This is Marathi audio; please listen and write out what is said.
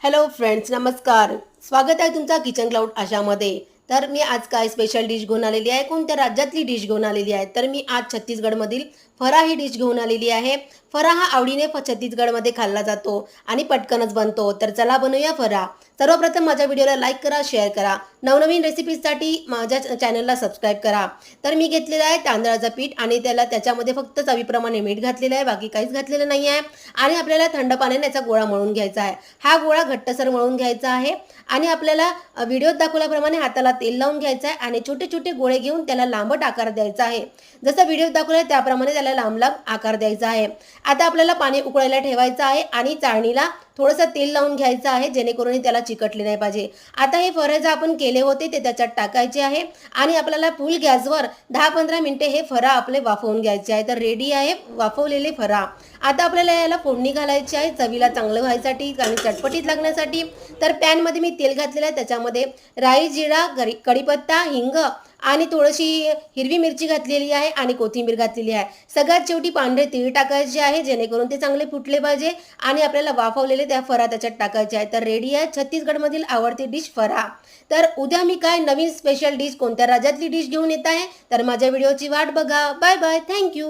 हॅलो फ्रेंड्स, नमस्कार. स्वागत आहे तुमचा किचन क्लाउड आशामध्ये. तर मी आज काय स्पेशल डिश घेऊन आलेली आहे, कोणत्या राज्यातली डिश घेऊन आलेली आहे, तर मी आज छत्तीसगडमधील फराळ ही डिश घेऊन आलेली आहे. फराळ हा आवडीने छत्तीसगडमध्ये खाल्ला जातो आणि पटकनच बनतो. तर चला बनवूया फराळ. सर्वप्रथम माझ्या व्हिडिओला लाईक करा, शेअर करा. नवनवीन रेसिपीजसाठी माझ्या चॅनलला सबस्क्राईब करा. तर मी घेतलेलं आहे तांदळाचं पीठ आणि त्याच्यामध्ये फक्त चवीप्रमाणे मीठ घातलेलं आहे, बाकी काहीच घातलेलं नाही आहे. आणि आपल्याला थंड पाण्याने याचा गोळा मळून घ्यायचा आहे. हा गोळा घट्टसर मळून घ्यायचा आहे आणि आपल्याला व्हिडिओत दाखवल्याप्रमाणे हाताला तेल लावून घ्यायचं आहे आणि छोटे छोटे गोळे घेऊन त्याला लांबट आकार द्यायचा आहे. जसं व्हिडिओत दाखवलं त्याप्रमाणे त्याला लांब लांब आकार द्यायचा आहे. आता आपल्याला पाणी उकळायला ठेवायचं आहे आणि चाळणीला थोडंसं तेल लावून घ्यायचं आहे, जेणेकरून त्याला चिकटले नाही पाहिजे. आता हे फराळ जे आपण केले होते ते त्याच्यात टाकायचे आहे आणि आपल्याला फुल गॅसवर 10-15 मिनिटे हे फराळ आपले वाफवून घ्यायचे आहे. तर रेडी आहे वाफवलेले फराळ. आता आपल्याला याला फोडणी घालायची आहे चवीला चांगलं व्हायसाठी आणि चटपटीत लागण्यासाठी. तर पॅनमध्ये मी तेल घातलेलं आहे, त्याच्यामध्ये राई, जिरा, कढीपत्ता, हिंग आणि थोडीशी हिरवी मिरची घातलेली आहे आणि कोथिंबीर घातलेली आहे. सगळ्यात शेवटी पांढरे तीळ टाकायचे आहे, जेणेकरून ते चांगले फुटले पाहिजे आणि आपल्याला वाफवलेले त्या फराळ त्याच्यात टाकायचे आहे. तर रेडी आहे छत्तीसगडमधील आवडती डिश फराळ. तर उद्या मी काय नवीन स्पेशल डिश कोणत्या राज्यातली डिश घेऊन येत आहे, तर माझ्या व्हिडिओची वाट बघा. Bye bye, thank you.